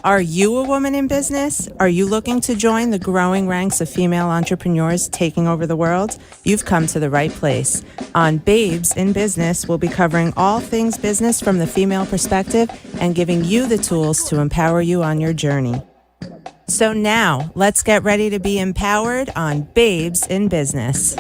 Are you a woman in business? Are you looking to join the growing ranks of female entrepreneurs taking over the world? You've come to the right place. On Babes in Business, we'll be covering all things business from the female perspective and giving you the tools to empower you on your journey. So now, let's get ready to be empowered on Babes in Business.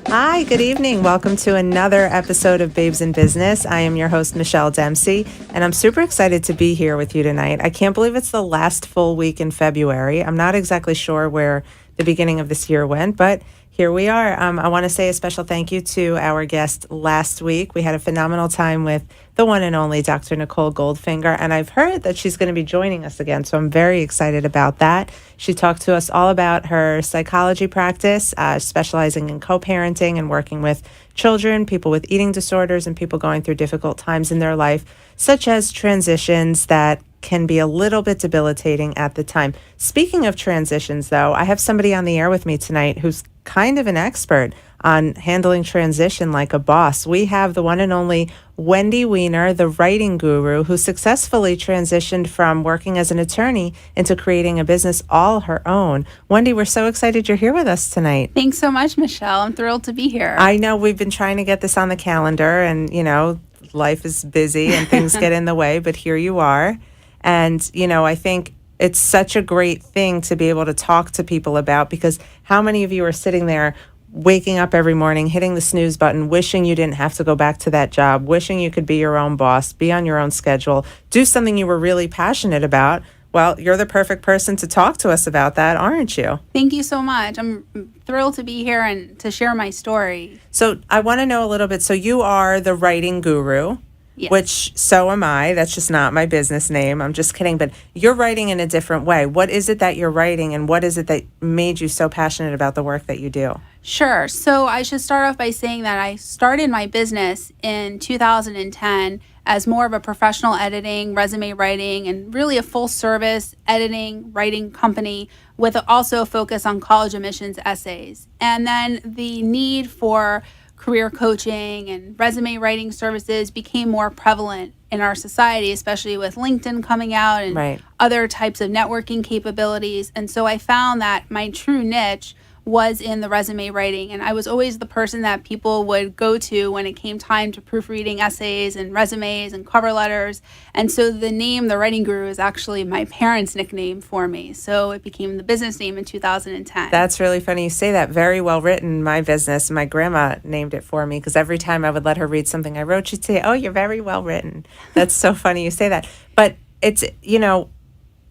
Hi, good evening. Welcome to another episode of Babes in Business. I am your host, Michelle Dempsey, and I'm super excited to be here with you tonight. I can't believe it's the last full week in February. I'm not exactly sure where the beginning of this year went, but here we are. I want to say a special thank you to our guest last week. We had a phenomenal time with the one and only Dr. Nicole Goldfinger, and I've heard that she's going to be joining us again, so I'm very excited about that. She talked to us all about her psychology practice, specializing in co-parenting and working with children, people with eating disorders, and people going through difficult times in their life, such as transitions that can be a little bit debilitating at the time. Speaking of transitions, though, I have somebody on the air with me tonight who's kind of an expert on handling transition like a boss. We have the one and only Wendi Weiner, the writing guru, who successfully transitioned from working as an attorney into creating a business all her own. Wendi, we're so excited you're here with us tonight. Thanks so much, Michelle. I'm thrilled to be here. I know we've been trying to get this on the calendar, and, you know, life is busy and things get in the way, but here you are. And, you know, I think it's such a great thing to be able to talk to people about, because how many of you are sitting there waking up every morning, hitting the snooze button, wishing you didn't have to go back to that job, wishing you could be your own boss, be on your own schedule, do something you were really passionate about? Well, you're the perfect person to talk to us about that, aren't you? Thank you so much. I'm thrilled to be here and to share my story. So I want to know a little bit. So you are the writing guru. Yes. Which, so am I. That's just not my business name. I'm just kidding. But you're writing in a different way. What is it that you're writing, and what is it that made you so passionate about the work that you do? Sure. So I should start off by saying that I started my business in 2010 as more of a professional editing, resume writing, and really a full service editing, writing company with also a focus on college admissions essays. And then the need for career coaching and resume writing services became more prevalent in our society, especially with LinkedIn coming out and other types of networking capabilities. And so I found that my true niche was in the resume writing. And I was always the person that people would go to when it came time to proofreading essays and resumes and cover letters. And so the name, The Writing Guru, is actually my parents' nickname for me. So it became the business name in 2010. That's really funny you say that. Very well written, my business. My grandma named it for me, because every time I would let her read something I wrote, she'd say, "Oh, you're very well written." That's so funny you say that. But it's, you know,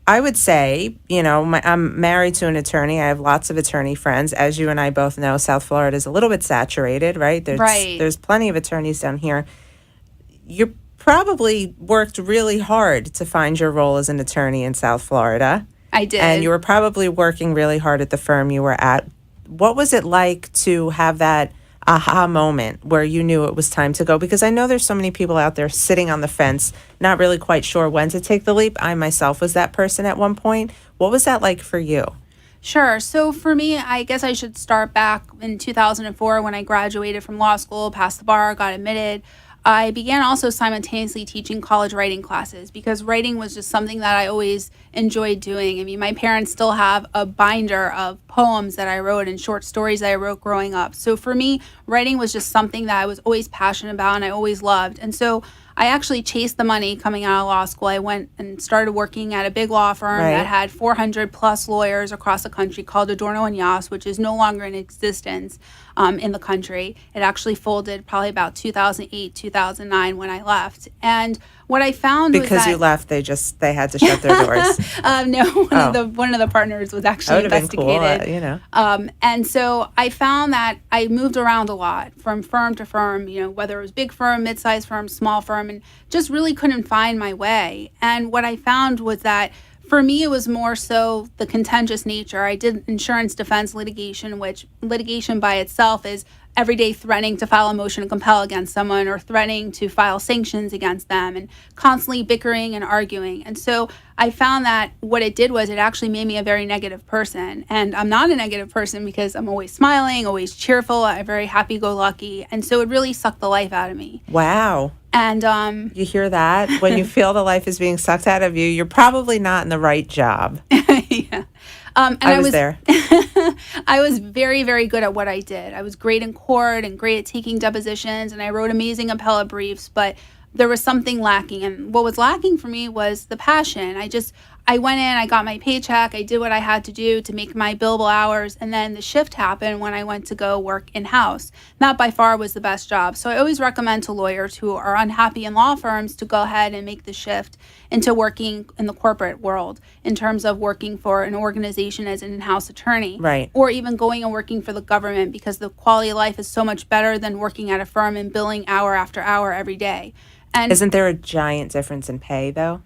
I would say, you know, I'm married to an attorney. I have lots of attorney friends. As you and I both know, South Florida is a little bit saturated, right? There's plenty of attorneys down here. You probably worked really hard to find your role as an attorney in South Florida. I did. And you were probably working really hard at the firm you were at. What was it like to have that aha moment where you knew it was time to go? Because I know there's so many people out there sitting on the fence, not really quite sure when to take the leap. I myself was that person at one point. What was that like for you? Sure. So for me, I guess I should start back in 2004 when I graduated from law school, passed the bar, got admitted. I began also simultaneously teaching college writing classes because writing was just something that I always enjoyed doing. I mean, my parents still have a binder of poems that I wrote and short stories that I wrote growing up. So for me, writing was just something that I was always passionate about and I always loved. And so I actually chased the money coming out of law school. I went and started working at a big law firm that had 400 plus lawyers across the country called Adorno and Yas, which is no longer in existence in the country. It actually folded probably about 2008, 2009 when I left. And what I found was that... Because you left, they had to shut their doors. No, one of the partners was actually investigated. That would have been cool, and so I found that I moved around a lot from firm to firm, you know, whether it was big firm, mid-sized firm, small firm, and just really couldn't find my way. And what I found was that for me, it was more so the contentious nature. I did insurance defense litigation, which litigation by itself is every day threatening to file a motion to compel against someone or threatening to file sanctions against them and constantly bickering and arguing. And so I found that what it did was it actually made me a very negative person. And I'm not a negative person because I'm always smiling, always cheerful, I'm very happy-go-lucky. And so it really sucked the life out of me. Wow. And You hear that? When you feel the life is being sucked out of you, you're probably not in the right job. yeah. And I was there. I was very, very good at what I did. I was great in court and great at taking depositions, and I wrote amazing appellate briefs, but there was something lacking. And what was lacking for me was the passion. I went in, I got my paycheck, I did what I had to do to make my billable hours, and then the shift happened when I went to go work in-house. That by far was the best job. So I always recommend to lawyers who are unhappy in law firms to go ahead and make the shift into working in the corporate world in terms of working for an organization as an in-house attorney. Right. Or even going and working for the government, because the quality of life is so much better than working at a firm and billing hour after hour every day. And Isn't there a giant difference in pay, though?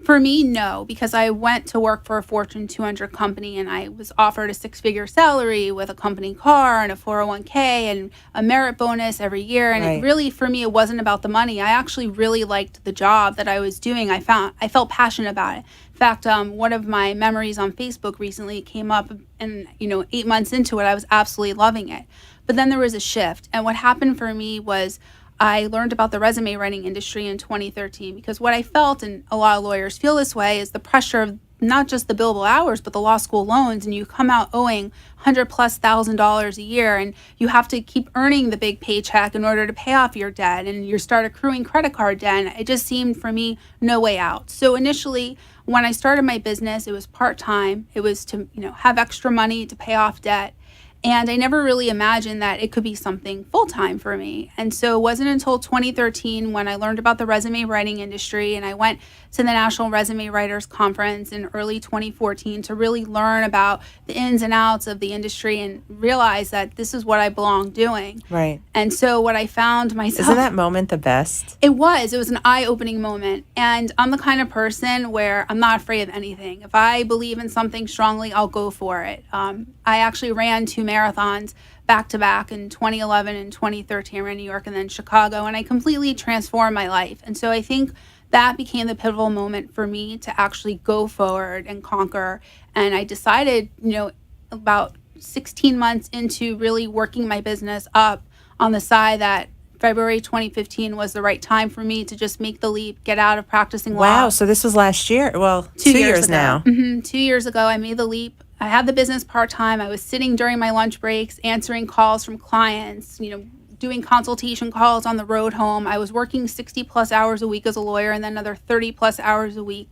for me, no, because I went to work for a Fortune 200 company and I was offered a six-figure salary with a company car and a 401k and a merit bonus every year. And Right. it really, for me, it wasn't about the money. I actually really liked the job that I was doing. I felt passionate about it. In fact, one of my memories on Facebook recently came up, and 8 months into it, I was absolutely loving it. But then there was a shift, and what happened for me was I learned about the resume writing industry in 2013, because what I felt, and a lot of lawyers feel this way, is the pressure of not just the billable hours, but the law school loans, and you come out owing $100,000+ a year, and you have to keep earning the big paycheck in order to pay off your debt, and you start accruing credit card debt. And it just seemed for me no way out. So initially, when I started my business, it was part-time. It was to have extra money to pay off debt. And I never really imagined that it could be something full-time for me. And so it wasn't until 2013 when I learned about the resume writing industry, and I went to the National Resume Writers Conference in early 2014 to really learn about the ins and outs of the industry and realize that this is what I belong doing. Right. And so what I found myself... Isn't that moment the best? It was an eye-opening moment. And I'm the kind of person where I'm not afraid of anything. If I believe in something strongly, I'll go for it. I actually ran 2 marathons back-to-back in 2011 and 2013. I ran New York and then Chicago, and I completely transformed my life. And so I think that became the pivotal moment for me to actually go forward and conquer. And I decided, about 16 months into really working my business up on the side, that February 2015 was the right time for me to just make the leap, get out of practicing law. Wow. So this was last year. Well, 2 years ago. now. 2 years ago, I made the leap. I had the business part-time. I was sitting during my lunch breaks, answering calls from clients, doing consultation calls on the road home. I was working 60+ hours a week as a lawyer, and then another 30+ hours a week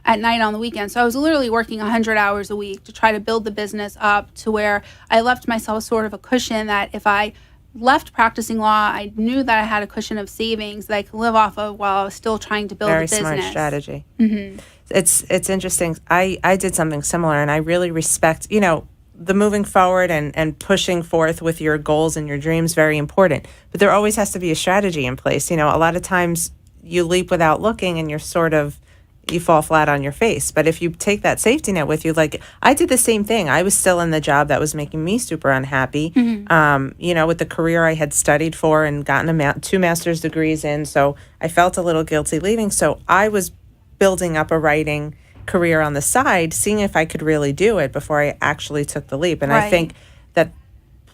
at night on the weekend. So I was literally working 100 hours a week to try to build the business up to where I left myself sort of a cushion that if I left practicing law, I knew that I had a cushion of savings that I could live off of while I was still trying to build the business. Very smart strategy. Mm-hmm. It's interesting. I did something similar, and I really respect, the moving forward and pushing forth with your goals and your dreams, very important. But there always has to be a strategy in place. A lot of times you leap without looking and you fall flat on your face. But if you take that safety net with you, like I did the same thing. I was still in the job that was making me super unhappy, with the career I had studied for and gotten 2 master's degrees in. So I felt a little guilty leaving. So I was building up a writing career on the side, seeing if I could really do it before I actually took the leap. And Right. I think that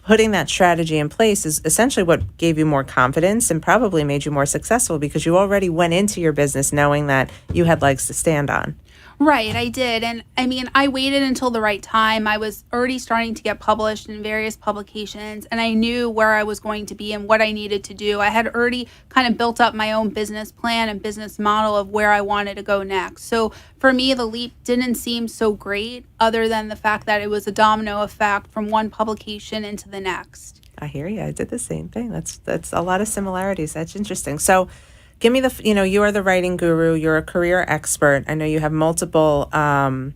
putting that strategy in place is essentially what gave you more confidence and probably made you more successful, because you already went into your business knowing that you had legs to stand on. Right, I did. And I mean, I waited until the right time. I was already starting to get published in various publications, and I knew where I was going to be and what I needed to do. I had already kind of built up my own business plan and business model of where I wanted to go next. So for me, the leap didn't seem so great, other than the fact that it was a domino effect from one publication into the next. I hear you. I did the same thing. That's a lot of similarities. That's interesting. So give me you are the writing guru. You're a career expert. I know you have multiple acronyms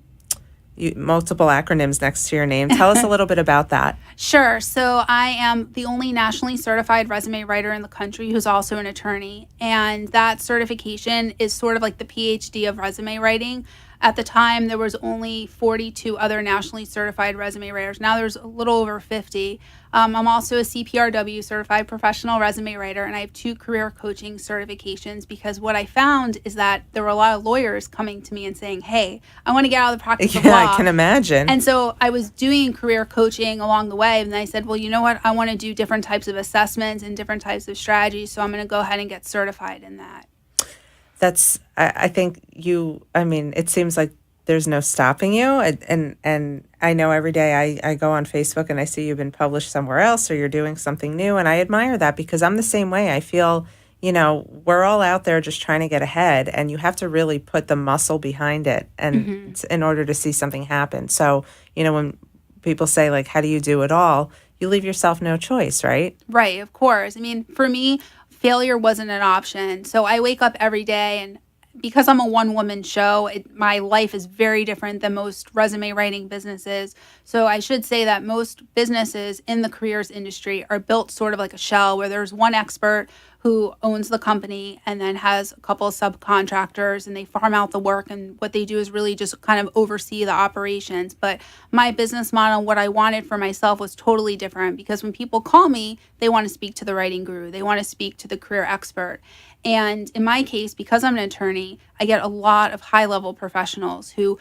next to your name. Tell us a little bit about that. Sure. So I am the only nationally certified resume writer in the country who's also an attorney. And that certification is sort of like the PhD of resume writing. At the time, there was only 42 other nationally certified resume writers. Now there's a little over 50. I'm also a CPRW, certified professional resume writer, and I have 2 career coaching certifications, because what I found is that there were a lot of lawyers coming to me and saying, hey, I want to get out of the practice of law. I can imagine. And so I was doing career coaching along the way, and I said, well, you know what? I want to do different types of assessments and different types of strategies, so I'm going to go ahead and get certified in that. I think it seems like there's no stopping you. And I know every day I go on Facebook and I see you've been published somewhere else or you're doing something new. And I admire that, because I'm the same way. I feel, we're all out there just trying to get ahead, and you have to really put the muscle behind it and in order to see something happen. So, when people say, like, how do you do it all? You leave yourself no choice, right? Right, of course. I mean, for me, failure wasn't an option. So I wake up every day, and because I'm a one-woman show, my life is very different than most resume writing businesses. So I should say that most businesses in the careers industry are built sort of like a shell, where there's one expert who owns the company and then has a couple of subcontractors, and they farm out the work, and what they do is really just kind of oversee the operations. But my business model, what I wanted for myself, was totally different, because when people call me, they want to speak to the writing guru, they want to speak to the career expert. And in my case, because I'm an attorney, I get a lot of high-level professionals who,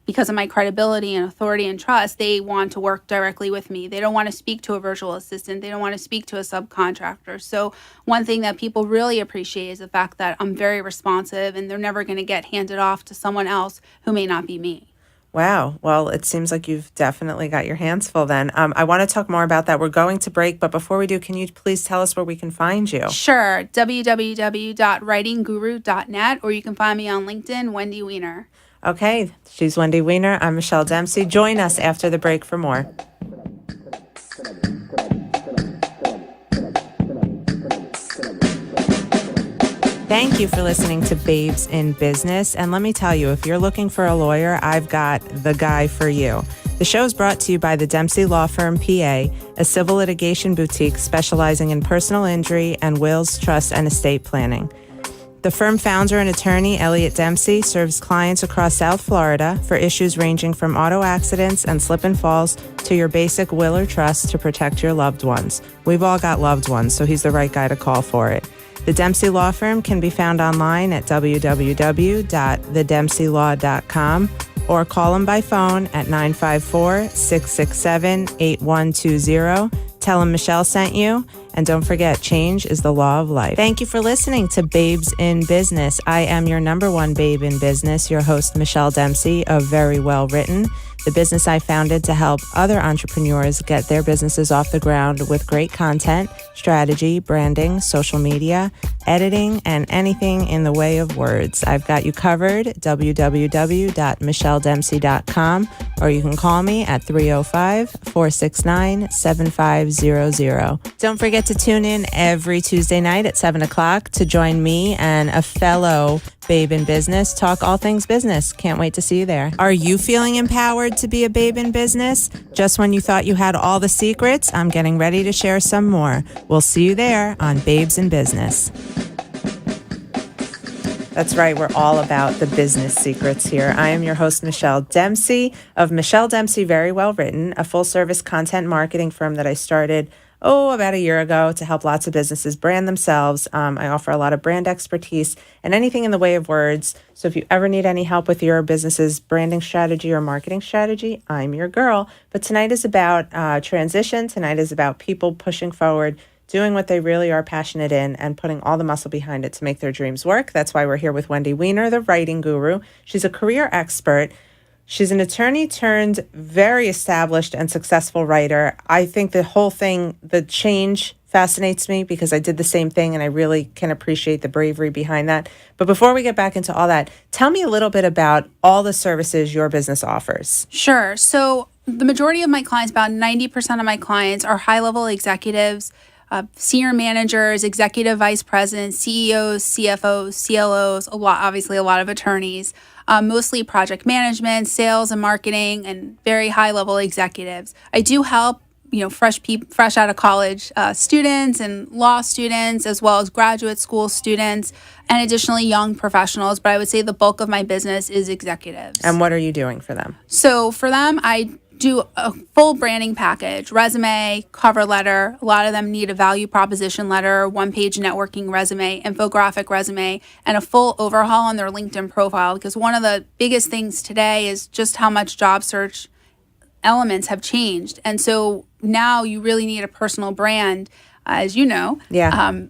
because of my credibility and authority and trust, they want to work directly with me. They don't want to speak to a virtual assistant. They don't want to speak to a subcontractor. So one thing that people really appreciate is the fact that I'm very responsive, and they're never going to get handed off to someone else who may not be me. Wow. Well, it seems like you've definitely got your hands full then. I want to talk more about that. We're going to break, but before we do, can you please tell us where we can find you? Sure. www.writingguru.net, or you can find me on LinkedIn, Wendi Weiner. Okay. She's Wendi Weiner. I'm Michelle Dempsey. Join us after the break for more. Thank you for listening to Babes in Business. And let me tell you, if you're looking for a lawyer, I've got the guy for you. The show is brought to you by the Dempsey Law Firm, PA, a civil litigation boutique specializing in personal injury and wills, trust, and estate planning. The firm founder and attorney, Elliot Dempsey, serves clients across South Florida for issues ranging from auto accidents and slip and falls to your basic will or trust to protect your loved ones. We've all got loved ones, so he's the right guy to call for it. The Dempsey Law Firm can be found online at www.thedempseylaw.com or call them by phone at 954-667-8120. Tell them Michelle sent you, and don't forget, change is the law of life. Thank you for listening to Babes in Business. I am your number one babe in business, your host, Michelle Dempsey of Very Well Written, the business I founded to help other entrepreneurs get their businesses off the ground with great content, strategy, branding, social media, editing, and anything in the way of words. I've got you covered, www.michelledempsey.com, or you can call me at 305-469-7500. Don't forget to tune in every Tuesday night at 7 o'clock to join me and a fellow babe in business talk all things business. Can't wait to see you there. Are you feeling empowered to be a babe in business? Just when you thought you had all the secrets, I'm getting ready to share some more. We'll see you there on Babes in Business. That's right. We're all about the business secrets here. I am your host, Michelle Dempsey of Michelle Dempsey Very Well Written, a full-service content marketing firm that I started about a year ago to help lots of businesses brand themselves. I offer a lot of brand expertise and anything in the way of words. So if you ever need any help with your business's branding strategy or marketing strategy, I'm your girl. But tonight is about transition. Tonight is about people pushing forward, doing what they really are passionate in, and putting all the muscle behind it to make their dreams work. That's why we're here with Wendi Weiner, the writing guru. She's a career expert. She's an attorney turned very established and successful writer. I think the whole thing, the change, fascinates me because I did the same thing, and I really can appreciate the bravery behind that. But before we get back into all that, tell me a little bit about all the services your business offers. Sure. So the majority of my clients, about 90% of my clients, are high-level executives, senior managers, executive vice presidents, CEOs, CFOs, CLOs, obviously a lot of attorneys, mostly project management, sales and marketing, and very high-level executives. I do help fresh out of college students and law students, as well as graduate school students, and additionally young professionals. But I would say the bulk of my business is executives. And what are you doing for them? So for them, I do a full branding package: resume, cover letter. A lot of them need a value proposition letter, one-page networking resume, infographic resume, and a full overhaul on their LinkedIn profile. Because one of the biggest things today is just how much job search elements have changed. And so now you really need a personal brand, as you know,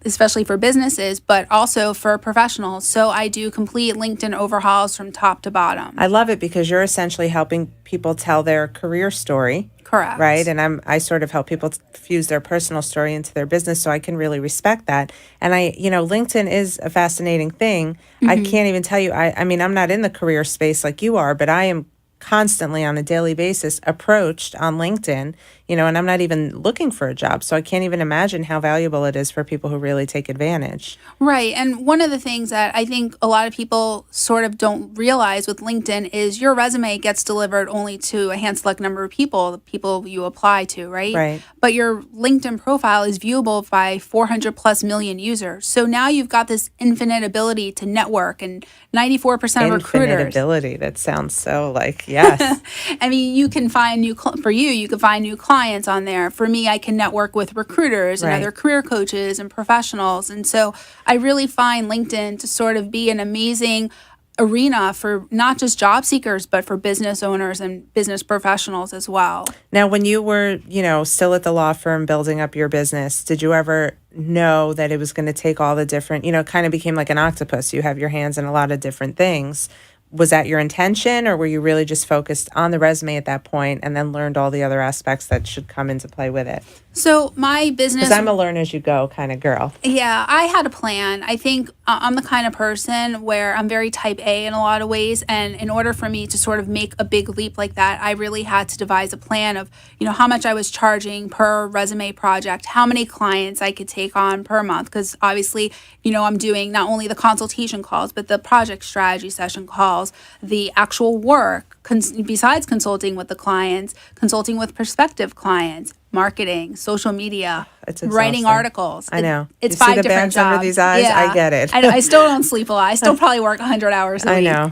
especially for businesses, but also for professionals. So I do complete LinkedIn overhauls from top to bottom. I love it because you're essentially helping people tell their career story. Correct. Right. And I sort of help people fuse their personal story into their business. So I can really respect that. And LinkedIn is a fascinating thing. Mm-hmm. I can't even tell you. I mean, I'm not in the career space like you are, but I am constantly on a daily basis approached on LinkedIn, and I'm not even looking for a job. So I can't even imagine how valuable it is for people who really take advantage. Right. And one of the things that I think a lot of people sort of don't realize with LinkedIn is your resume gets delivered only to a hand select number of people, the people you apply to, right? Right. But your LinkedIn profile is viewable by 400 plus million users. So now you've got this infinite ability to network, and 94% of recruiters. Infinite ability. That sounds so yes. I mean, you can find you can find new clients on there. For me, I can network with recruiters and other career coaches and professionals. And so I really find LinkedIn to sort of be an amazing arena for not just job seekers, but for business owners and business professionals as well. Now, when you were, still at the law firm building up your business, did you ever know that it was going to take all the different, kind of became like an octopus. You have your hands in a lot of different things. Was that your intention, or were you really just focused on the resume at that point and then learned all the other aspects that should come into play with it? So my business... Because I'm a learn as you go kind of girl. Yeah, I had a plan. I think I'm the kind of person where I'm very type A in a lot of ways. And in order for me to sort of make a big leap like that, I really had to devise a plan of, how much I was charging per resume project, how many clients I could take on per month. Because obviously, I'm doing not only the consultation calls, but the project strategy session calls, the actual work, besides consulting with the clients, consulting with prospective clients, marketing, social media, writing articles. I know. It's you 5 see the different bags jobs. Under these eyes? Yeah. I get it. I still don't sleep a lot. I still probably work 100 hours a week. I know.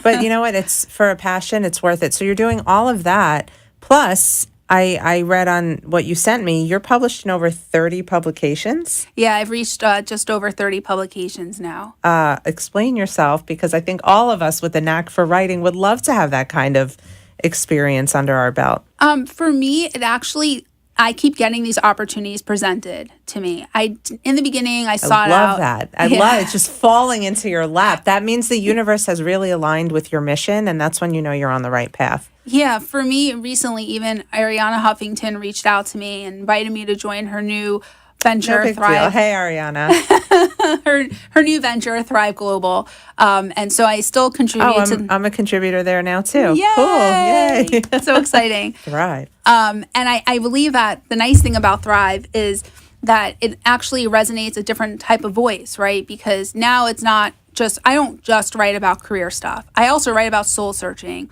But you know what? It's for a passion. It's worth it. So you're doing all of that. Plus, I read on what you sent me, you're published in over 30 publications. Yeah, I've reached just over 30 publications now. Explain yourself, because I think all of us with a knack for writing would love to have that kind of experience under our belt. For me, I keep getting these opportunities presented to me. In the beginning, I sought out. I love that. I love it. It's just falling into your lap. That means the universe has really aligned with your mission, and that's when you know you're on the right path. Yeah, for me, recently, even Ariana Huffington reached out to me and invited me to join her new venture, no big Thrive. Deal. Hey, Ariana. her new venture, Thrive Global. And so I still contribute I'm a contributor there now too. Yay! Cool. Yay. So exciting. Thrive. And I believe that the nice thing about Thrive is that it actually resonates a different type of voice, right? Because now it's not I don't just write about career stuff. I also write about soul searching,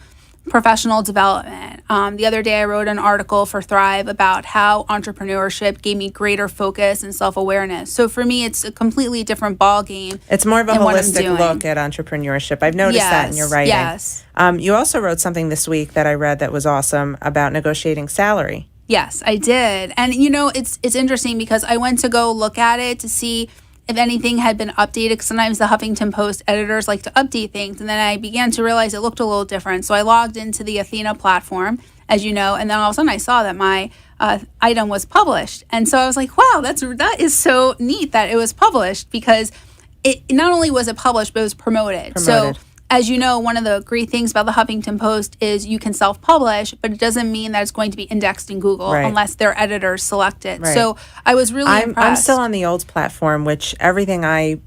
professional development. The other day I wrote an article for Thrive about how entrepreneurship gave me greater focus and self-awareness. So for me, it's a completely different ball game. It's more of a holistic look at entrepreneurship. I've noticed that in your writing. Yes. You also wrote something this week that I read that was awesome about negotiating salary. Yes, I did. And it's interesting because I went to go look at it to see if anything had been updated, because sometimes the Huffington Post editors like to update things. And then I began to realize it looked a little different. So I logged into the Athena platform, as you know, and then all of a sudden I saw that my item was published. And so I was like, wow, that is so neat that it was published, because it not only was it published, but it was promoted. So as you know, one of the great things about the Huffington Post is you can self-publish, but it doesn't mean that it's going to be indexed in Google unless their editors select it. Right. So I was really impressed. I'm still on the old platform, which everything I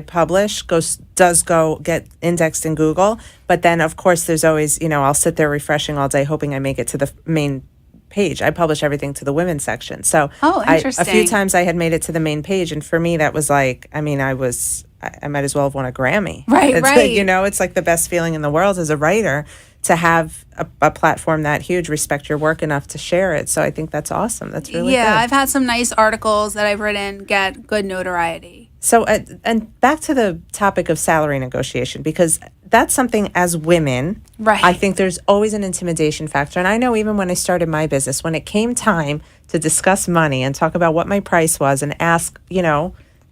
publish does get indexed in Google. But then, of course, there's always, I'll sit there refreshing all day, hoping I make it to the main page. I publish everything to the women's section. So interesting. A few times I had made it to the main page, and for me, that was like, I was I might as well have won a Grammy. Right, It's right. it's like the best feeling in the world as a writer to have a platform that huge, respect your work enough to share it. So I think that's awesome. That's really good. I've had some nice articles that I've written get good notoriety. So, and back to the topic of salary negotiation, because that's something as women, Right. I think there's always an intimidation factor. And I know even when I started my business, when it came time to discuss money and talk about what my price was and ask,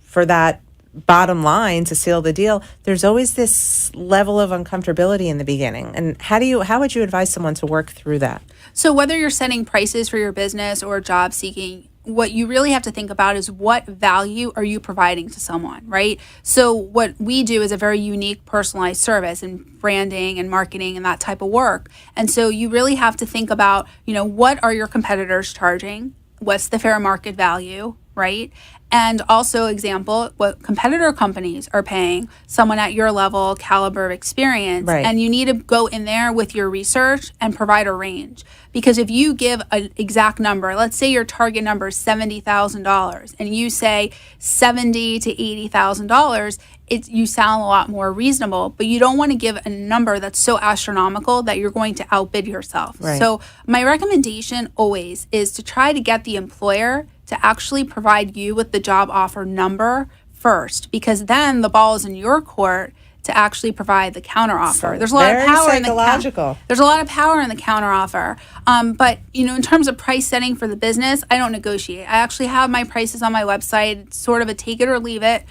for that bottom line to seal the deal, there's always this level of uncomfortability in the beginning. And how would you advise someone to work through that? So whether you're setting prices for your business or job seeking, what you really have to think about is what value are you providing to someone, right? So what we do is a very unique personalized service and branding and marketing and that type of work. And so you really have to think about, what are your competitors charging? What's the fair market value, right? And also, example, what competitor companies are paying someone at your level, caliber of experience. Right. And you need to go in there with your research and provide a range. Because if you give an exact number, let's say your target number is $70,000, and you say $70,000 to $80,000, you sound a lot more reasonable. But you don't want to give a number that's so astronomical that you're going to outbid yourself. Right. So my recommendation always is to try to get the employer to actually provide you with the job offer number first, because then the ball is in your court to actually provide the counter offer. So there's a lot of very power psychological. There's a lot of power in the counter offer. But in terms of price setting for the business, I don't negotiate. I actually have my prices on my website. It's sort of a take it or leave it.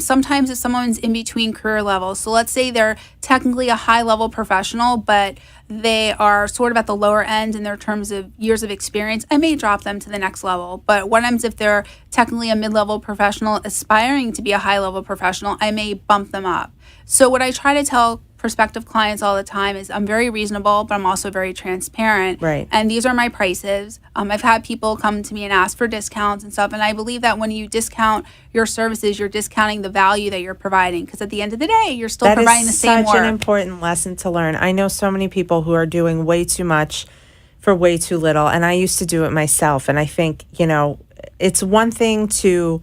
Sometimes if someone's in between career levels, so let's say they're technically a high level professional, but they are sort of at the lower end in their terms of years of experience, I may drop them to the next level. But what happens if they're technically a mid-level professional aspiring to be a high-level professional, I may bump them up. So what I try to tell prospective clients all the time is I'm very reasonable, but I'm also very transparent. Right. And these are my prices. I've had people come to me and ask for discounts and stuff. And I believe that when you discount your services, you're discounting the value that you're providing. Because at the end of the day, you're still providing the same work. That is such an important lesson to learn. I know so many people who are doing way too much for way too little. And I used to do it myself. And I think, it's one thing to,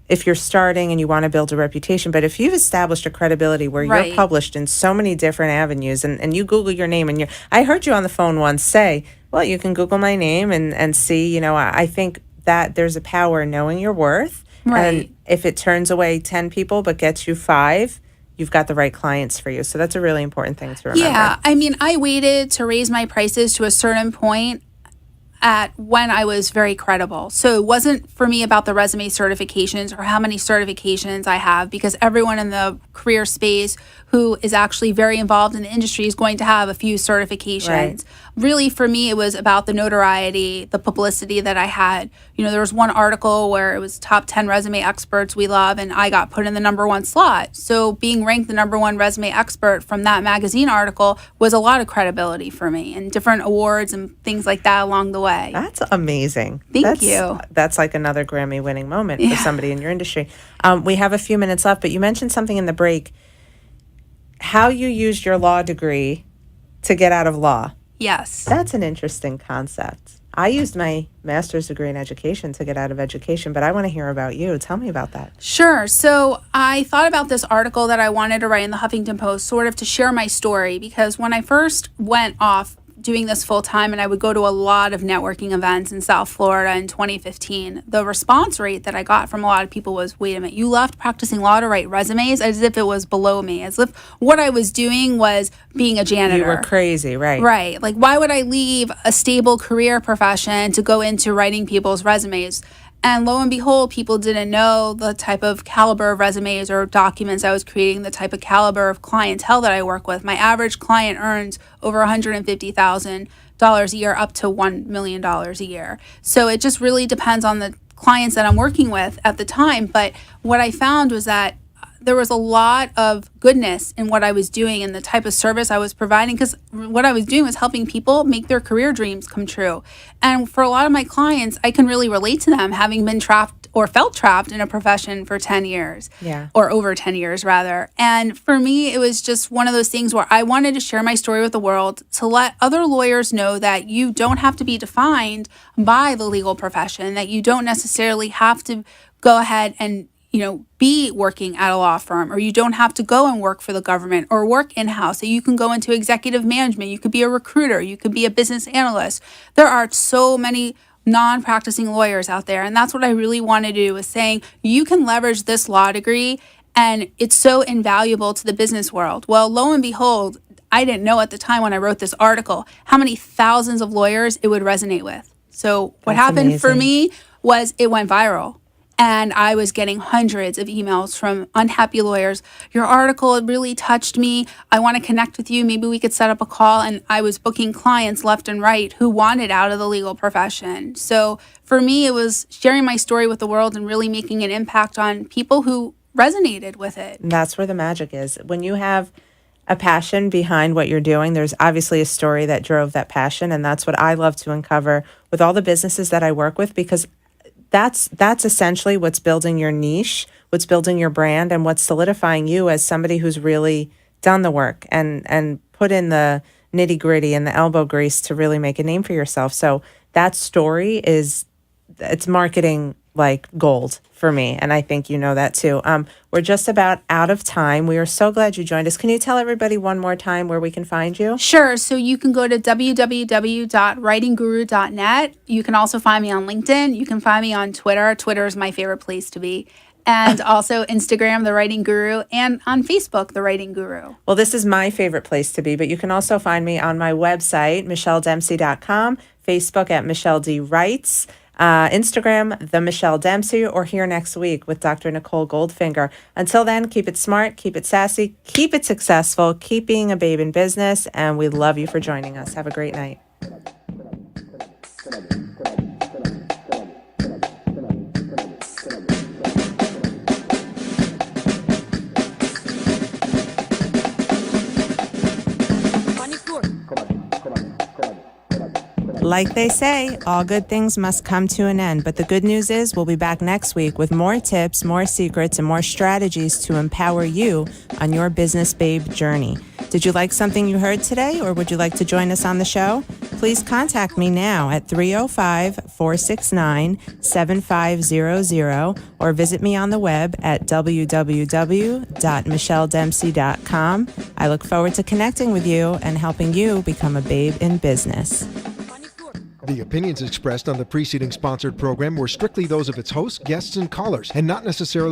if you're starting and you want to build a reputation, but if you've established a credibility where Right. you're published in so many different avenues and you Google your name and I heard you on the phone once say, well, you can Google my name and see, I think that there's a power in knowing your worth. Right. And if it turns away 10 people but gets you 5, you've got the right clients for you. So that's a really important thing to remember. Yeah. I waited to raise my prices to a certain point at when I was very credible. So it wasn't for me about the resume certifications or how many certifications I have, because everyone in the career space who is actually very involved in the industry is going to have a few certifications. Right. Really, for me, it was about the notoriety, the publicity that I had. There was one article where it was top 10 resume experts we love, and I got put in the number 1 slot. So being ranked the number 1 resume expert from that magazine article was a lot of credibility for me, and different awards and things like that along the way. That's amazing. Thank you. That's like another Grammy winning moment for somebody in your industry. We have a few minutes left, but you mentioned something in the break, how you used your law degree to get out of law. Yes. That's an interesting concept. I used my master's degree in education to get out of education, but I want to hear about you. Tell me about that. Sure. So I thought about this article that I wanted to write in the Huffington Post, sort of to share my story, because when I first went off doing this full time, and I would go to a lot of networking events in South Florida in 2015, the response rate that I got from a lot of people was, wait a minute, you left practicing law to write resumes, as if it was below me, as if what I was doing was being a janitor. You were crazy, right? Right. Like, why would I leave a stable career profession to go into writing people's resumes? And lo and behold, people didn't know the type of caliber of resumes or documents I was creating, the type of caliber of clientele that I work with. My average client earns over $150,000 a year, up to $1 million a year. So it just really depends on the clients that I'm working with at the time. But what I found was that there was a lot of goodness in what I was doing and the type of service I was providing, because what I was doing was helping people make their career dreams come true. And for a lot of my clients, I can really relate to them, having been trapped or felt trapped in a profession for 10 years, or over 10 years rather. And for me, it was just one of those things where I wanted to share my story with the world, to let other lawyers know that you don't have to be defined by the legal profession, that you don't necessarily have to go ahead and be working at a law firm, or you don't have to go and work for the government or work in-house. So you can go into executive management. You could be a recruiter. You could be a business analyst. There are so many non-practicing lawyers out there. And that's what I really want to do, is saying you can leverage this law degree, and it's so invaluable to the business world. Well, lo and behold, I didn't know at the time when I wrote this article how many thousands of lawyers it would resonate with. So what happened for me was it went viral. And I was getting hundreds of emails from unhappy lawyers. Your article, it really touched me. I want to connect with you. Maybe we could set up a call. And I was booking clients left and right who wanted out of the legal profession. So for me, it was sharing my story with the world and really making an impact on people who resonated with it. And that's where the magic is. When you have a passion behind what you're doing, there's obviously a story that drove that passion. And that's what I love to uncover with all the businesses that I work with, because that's essentially what's building your niche, what's building your brand, and what's solidifying you as somebody who's really done the work and put in the nitty gritty and the elbow grease to really make a name for yourself. So that story it's marketing like gold for me. And I think you know that too. We're just about out of time. We are so glad you joined us. Can you tell everybody one more time where we can find you? Sure. So you can go to www.writingguru.net. You can also find me on LinkedIn. You can find me on Twitter. Twitter is my favorite place to be. And also Instagram, The Writing Guru, and on Facebook, The Writing Guru. Well, this is my favorite place to be, but you can also find me on my website, michelledempsey.com, Facebook at Michelle D. Writes, Instagram, The Michelle Dempsey, or here next week with Dr. Nicole Goldfinger. Until then, keep it smart, keep it sassy, keep it successful, keep being a babe in business, and we love you for joining us. Have a great night. Like they say, all good things must come to an end. But the good news is we'll be back next week with more tips, more secrets, and more strategies to empower you on your business babe journey. Did you like something you heard today, or would you like to join us on the show? Please contact me now at 305-469-7500 or visit me on the web at www.michelledempsey.com. I look forward to connecting with you and helping you become a babe in business. The opinions expressed on the preceding sponsored program were strictly those of its hosts, guests, and callers, and not necessarily